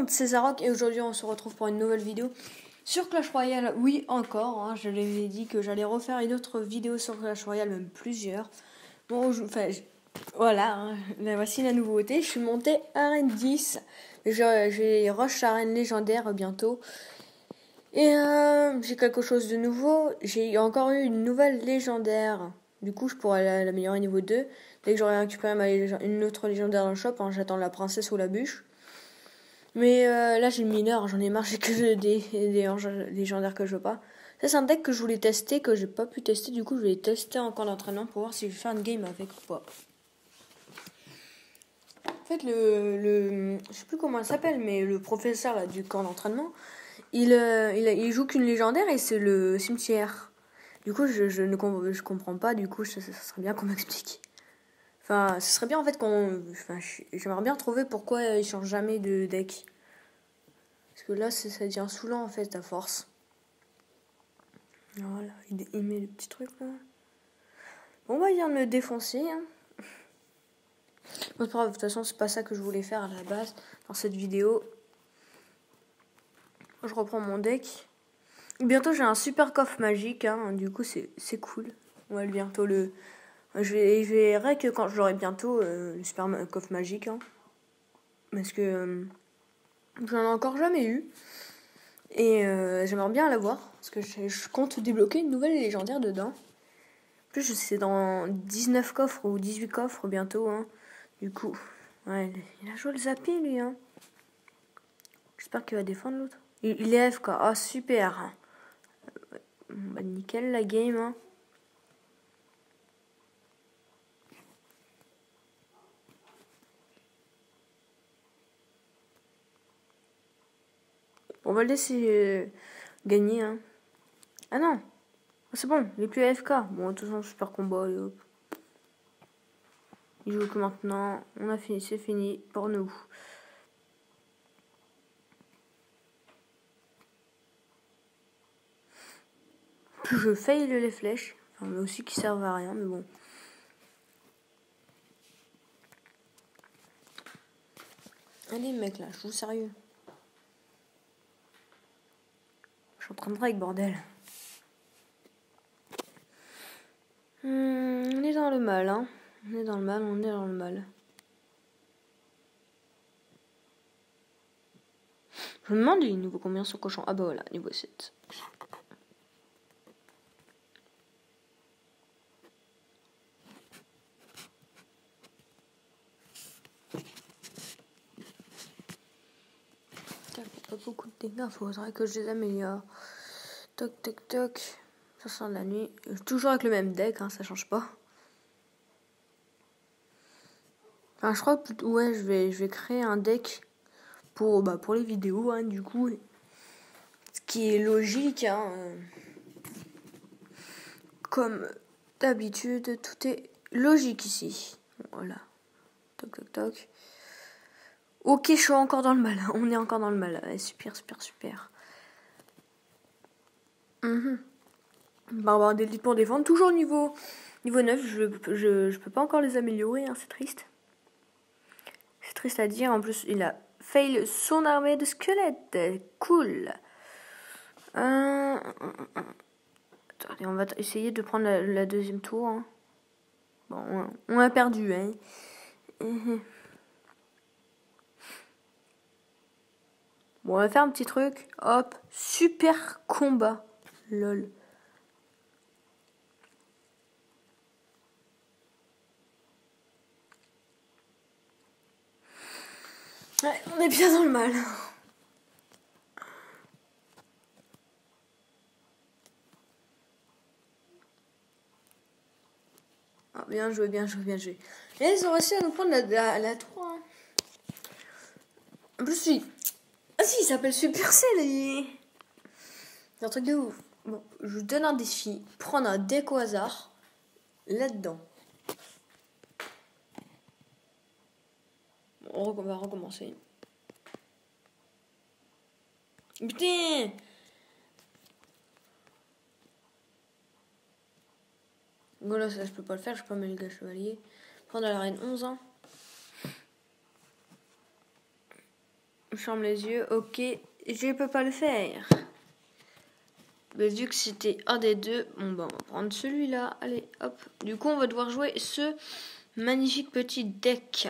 monde, c'est Zarok et aujourd'hui on se retrouve pour une nouvelle vidéo sur Clash Royale. Oui, encore, hein, je l'avais dit que j'allais refaire une autre vidéo sur Clash Royale, même plusieurs. Bon, voilà, hein, là, voici la nouveauté. Je suis monté arène 10. J'ai rush arène légendaire bientôt. Et j'ai quelque chose de nouveau. J'ai encore eu une nouvelle légendaire. Du coup, je pourrais l'améliorer niveau 2. Dès que j'aurai récupéré une autre légendaire dans le shop, hein, j'attends la princesse ou la bûche. Mais là, j'ai le mineur, j'en ai marre, j'ai que des légendaires que je veux pas. Ça, c'est un deck que je voulais tester, que j'ai pas pu tester. Du coup, je vais tester en camp d'entraînement pour voir si je vais faire une game avec ou pas. En fait, je sais plus comment elle s'appelle, mais le professeur là, du camp d'entraînement, il joue qu'une légendaire et c'est le cimetière. Du coup, je comprends pas. Du coup, ça serait bien qu'on m'explique. Enfin, ce serait bien en fait j'aimerais bien trouver pourquoi il change jamais de deck. Parce que là, ça devient saoulant en fait à force. Voilà, il met le petit truc là. Bon, bah, il vient de me défoncer. Hein. Bon, de toute façon, c'est pas ça que je voulais faire à la base dans cette vidéo. Je reprends mon deck. Bientôt, j'ai un super coffre magique. Hein. Du coup, c'est cool. On va bientôt le. Je verrai que quand je l'aurai bientôt, le super coffre magique. Hein. Parce que j'en ai encore jamais eu. Et j'aimerais bien l'avoir. Parce que je compte débloquer une nouvelle légendaire dedans. En plus, c'est dans 19 coffres ou 18 coffres bientôt. Hein. Du coup, ouais, il a joué le zappé, lui. Hein. J'espère qu'il va défendre l'autre. Il est FK. Ah, super. Bah, nickel la game. Hein. On va le laisser gagner. Hein. Ah non. C'est bon, il est plus AFK. Bon, de toute façon, super combat. Et hop. Il joue que maintenant. On a fini, c'est fini pour nous. Je fail les flèches. Enfin, mais aussi qui servent à rien, mais bon. Allez, mec, là, je joue sérieux. Je suis en train de break, bordel. On est dans le mal, hein. On est dans le mal. Je me demande, il niveau combien son cochon? Ah bah voilà, niveau 7. Pas beaucoup de dégâts, faudrait que je les améliore. Toc, toc, toc. Ça sent de la nuit. Toujours avec le même deck, hein, ça change pas. Enfin, je crois que ouais, je vais créer un deck pour les vidéos, hein, du coup. Ce qui est logique, hein. Comme d'habitude, tout est logique ici. Voilà. Toc, toc, toc. Ok, je suis encore dans le mal. On est encore dans le mal. Ouais, super. Bah, on va avoir des lits pour défendre. Toujours niveau 9. Je peux pas encore les améliorer. Hein, c'est triste. C'est triste à dire. En plus, il a fail son armée de squelettes. Cool. Attendez, on va essayer de prendre la deuxième tour. Hein. Bon, on a perdu. Hein. Bon, on va faire un petit truc. Hop, super combat. Lol. Ouais, on est bien dans le mal. Ah, bien joué. Et ils ont réussi à nous prendre la 3. Hein. En plus, ah si, il s'appelle Supercell. C'est un truc de ouf. Bon, je vous donne un défi. Prendre un deck au hasard. Là-dedans. On va recommencer. Putain! Bon là, ça je peux pas le faire. Je peux pas mettre le gars chevalier. Prendre à la reine 11 ans. Je ferme les yeux. Ok. Je peux pas le faire. Mais vu que c'était un des deux, bon bah on va prendre celui-là. Allez, hop. Du coup, on va devoir jouer ce magnifique petit deck.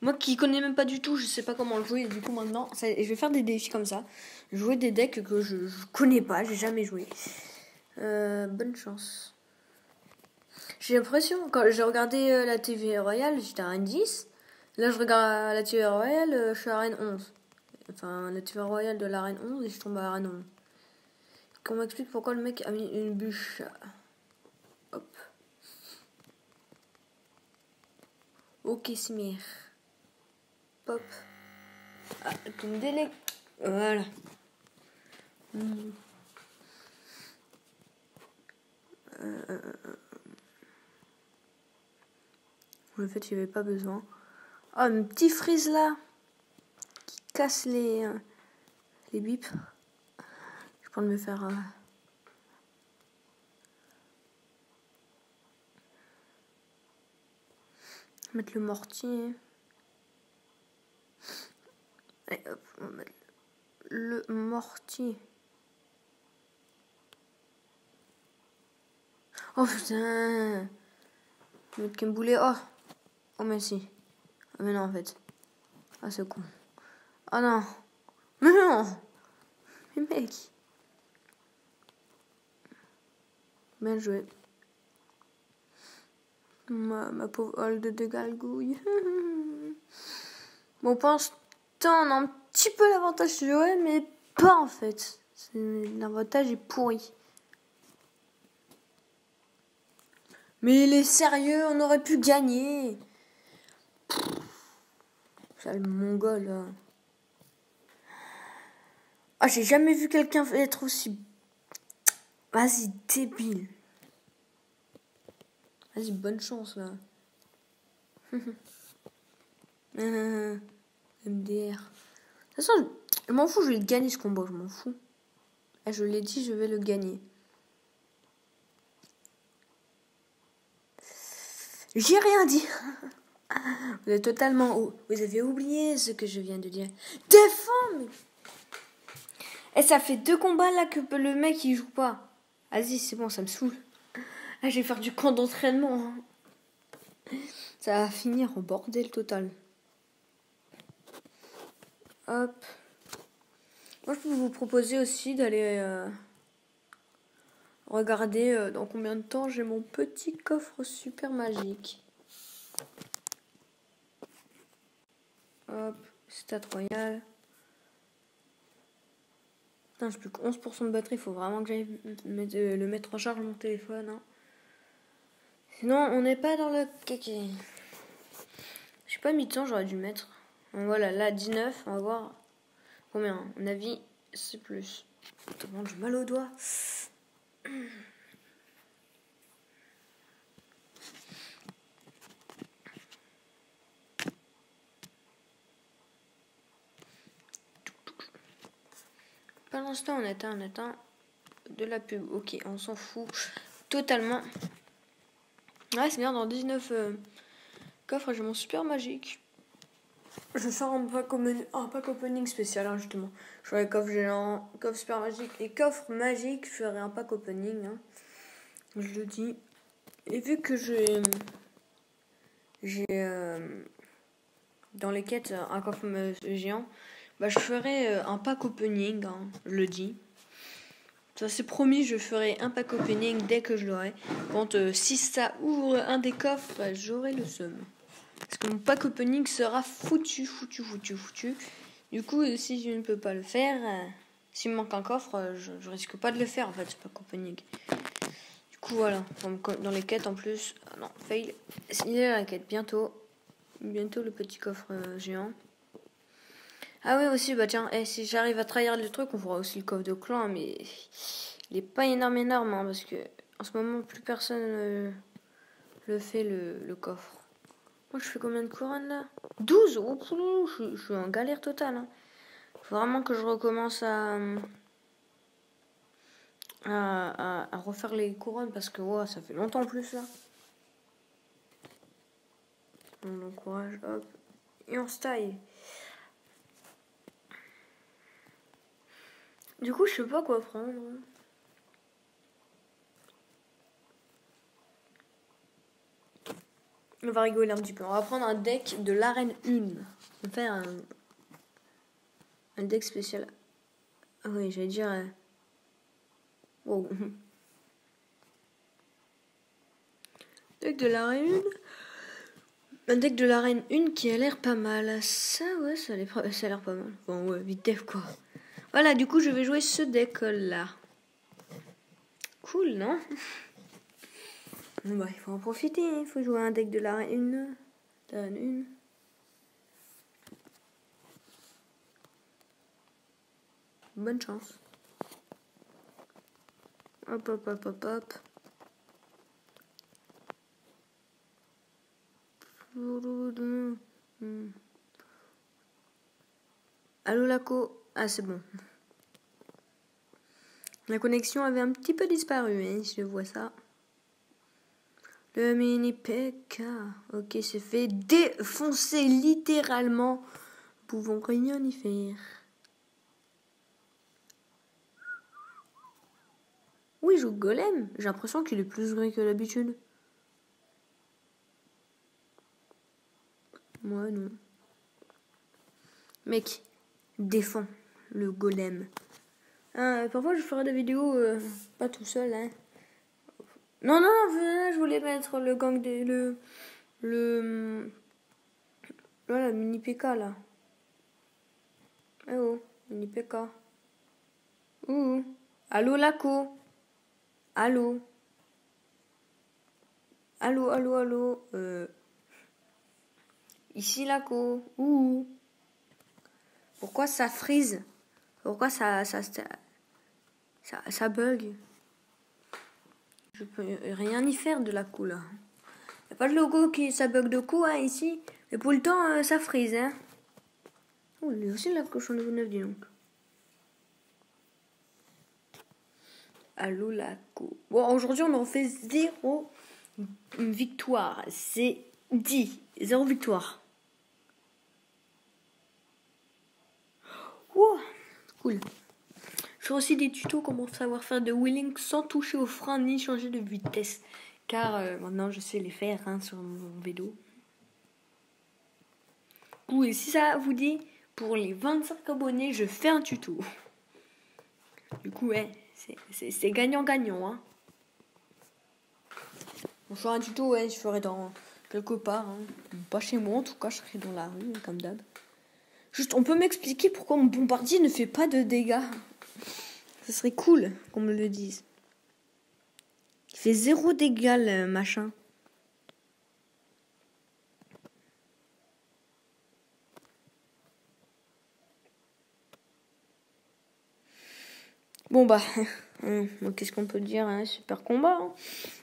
Moi qui connais même pas du tout, je sais pas comment le jouer. Et du coup, maintenant, je vais faire des défis comme ça. Jouer des decks que je connais pas, j'ai jamais joué. Bonne chance. J'ai l'impression, quand j'ai regardé la TV Royale, j'étais à Reine 10. Là, je regarde la TV Royale, je suis à Reine 11. Enfin, la TV Royale de la Reine 11 et je tombe à Reine 11. Qu'on m'explique pourquoi le mec a mis une bûche. Hop. Ok, Simir. Pop. Ah, tu me délègues. Voilà. En fait, il n'y avait pas besoin. Oh, un petit freeze là. Qui casse les bips. Je peux me faire... mettre le mortier. Allez, hop, on va mettre le mortier. Oh putain. Je vais mettre qu'un boulet. Oh. Oh merci. Ah mais non en fait. Ah c'est con. Ah non. Mais non. Mais mec. Bien joué. Ma pauvre Holde de galgouille. Bon, pour l'instant, on a un petit peu l'avantage sur Joël, mais pas en fait. L'avantage est pourri. Mais il est sérieux, on aurait pu gagner. Ça, le mongol, là. Ah, j'ai jamais vu quelqu'un être aussi... Vas-y, débile. Vas-y, bonne chance, là. MDR. De toute façon, je m'en fous, je vais le gagner ce combat, je m'en fous. Et je l'ai dit, je vais le gagner. J'ai rien dit. Vous êtes totalement... Vous avez oublié ce que je viens de dire. Défends, mais... Et ça fait 2 combats là que le mec il joue pas. Vas-y, c'est bon, ça me saoule. Ah, je vais faire du camp d'entraînement. Hein. Ça va finir au bordel total. Hop. Moi, je peux vous proposer aussi d'aller regarder dans combien de temps j'ai mon petit coffre super magique. Hop, Stade Royal. Putain, j'ai plus que 11% de batterie. Il faut vraiment que j'aille le mettre en charge mon téléphone. Hein. Sinon, on n'est pas dans le kéké. J'ai pas mis de temps, j'aurais dû mettre. Donc voilà, là, 19. On va voir combien. À mon avis, c'est plus. Attends, j'ai mal au doigt. Pour l'instant, on atteint de la pub. Ok, on s'en fout totalement. Ouais, c'est bien, dans 19 coffres, j'ai mon super magique. Je sors un pack opening spécial, hein, justement. Je ferai coffre géant, coffre super magique et coffre magique. Je ferai un pack opening. Hein. Je le dis. Et vu que j'ai dans les quêtes un coffre géant, bah, je ferai un pack opening. Hein, je le dis. Ça c'est promis, je ferai un pack opening dès que je l'aurai. Quand si ça ouvre un des coffres, bah, j'aurai le seum. Parce que mon pack opening sera foutu. Du coup, si je ne peux pas le faire, s'il me manque un coffre, je risque pas de le faire en fait, ce pack opening. Du coup, voilà. Dans les quêtes en plus. Ah non, fail. Il est à la quête bientôt. Bientôt le petit coffre géant. Ah oui aussi, bah tiens, si j'arrive à trahir le truc, on fera aussi le coffre de clan, mais il est pas énorme, hein, parce que en ce moment, plus personne le fait, le coffre. Moi, je fais combien de couronnes, là 12. Oh, je suis en galère totale. Hein. Faut vraiment que je recommence à refaire les couronnes, parce que wow, ça fait longtemps en plus, là. On encourage, hop, et on se taille. Du coup, je sais pas quoi prendre. On va rigoler un petit peu. On va prendre un deck de l'arène 1. On fait un deck spécial. Ah oui, j'allais dire... Wow. Deck de l'arène 1. Un deck de l'arène 1 qui a l'air pas mal. Ça, ouais, ça a l'air pas mal. Bon, ouais, vite def, quoi. Voilà, du coup, je vais jouer ce deck-là. Cool, non? Bon, bah, il faut en profiter. Il faut jouer un deck de l'arène 1. Bonne chance. Hop, hop, hop, hop, hop. Allô, Laco. Ah, c'est bon. La connexion avait un petit peu disparu, hein, si je vois ça. Le mini PK. Ok, c'est fait défoncer littéralement. Nous pouvons rien y faire. Oui, il joue Golem. J'ai l'impression qu'il est plus vrai que d'habitude. Moi, non. Mec, défends le Golem. Parfois, je ferai des vidéos pas tout seul, hein. Non, je voulais mettre le gang des... Voilà, mini PK, là. Eh oh, mini PK. Ouh. Allô, Laco. Allô. Allô. Ici, Laco. Ouh. Pourquoi ça freeze? Pourquoi ça bug? Je peux rien y faire de la coup là. Y a pas de logo qui ça bug de coup hein, ici. Et pour le temps ça freeze hein. Oh il y a aussi la cochon de 9 dis donc. Allô la coup. Bon aujourd'hui on en fait 0 victoire. C'est dit. 0 victoire. Wow, cool. Je fais aussi des tutos comment savoir faire de wheeling sans toucher au frein ni changer de vitesse. Car maintenant je sais les faire hein, sur mon vélo. Et si ça vous dit, pour les 25 abonnés, je fais un tuto. Du coup, ouais, c'est gagnant-gagnant. Hein. Bon, je ferai un tuto, ouais, je ferai dans quelque part. Hein. Pas chez moi, en tout cas, je serai dans la rue, comme d'hab. Juste, on peut m'expliquer pourquoi mon bombardier ne fait pas de dégâts. Ce serait cool qu'on me le dise. Il fait 0 dégâts, le machin. Bon bah, qu'est-ce qu'on peut dire, hein, super combat. Hein.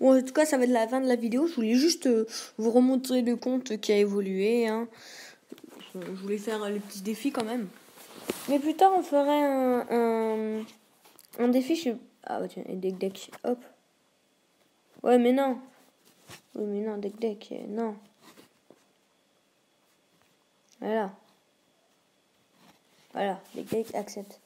Bon, en tout cas, ça va être la fin de la vidéo. Je voulais juste vous remontrer le compte qui a évolué. Hein. Je voulais faire les petits défis quand même. Mais plus tard, on ferait un défi. Ah bah tiens, deck, hop. Ouais, mais non. Oui, mais non, deck, non. Voilà, deck, accepte.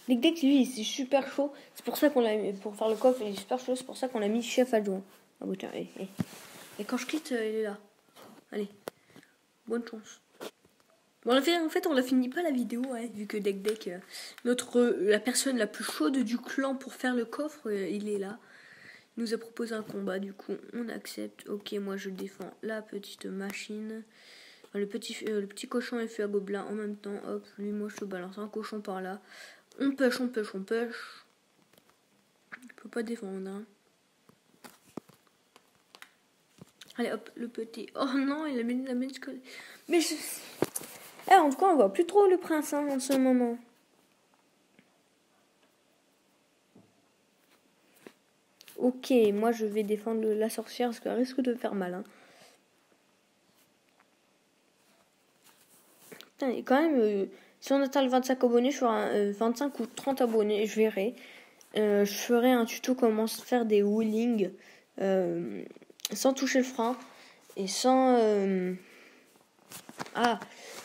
Deck, lui, c'est super chaud. C'est pour ça qu'on l'a mis, pour faire le coffre, il est super chaud. C'est pour ça qu'on l'a mis chef adjoint. Ah bah tiens, et quand je quitte, il est là. Allez, bonne chance. Bon, en fait, on n'a fini pas la vidéo, hein, vu que deck, la personne la plus chaude du clan pour faire le coffre, il est là. Il nous a proposé un combat, du coup, on accepte. Ok, moi, je défends la petite machine. Enfin, le petit cochon et feu à gobelin en même temps. Hop, lui, moi, je te balance un cochon par là. On pêche. Je peux pas défendre, hein. Allez, hop, le petit. Oh non, il a mis la main scolaire. Mais en tout cas, on voit plus trop le prince hein, en ce moment. Ok, moi je vais défendre la sorcière parce qu'elle risque de faire mal. Hein. Putain, et quand même, si on atteint le 25 abonnés, je ferai 25 ou 30 abonnés, je verrai. Je ferai un tuto comment faire des wheelings sans toucher le frein et sans...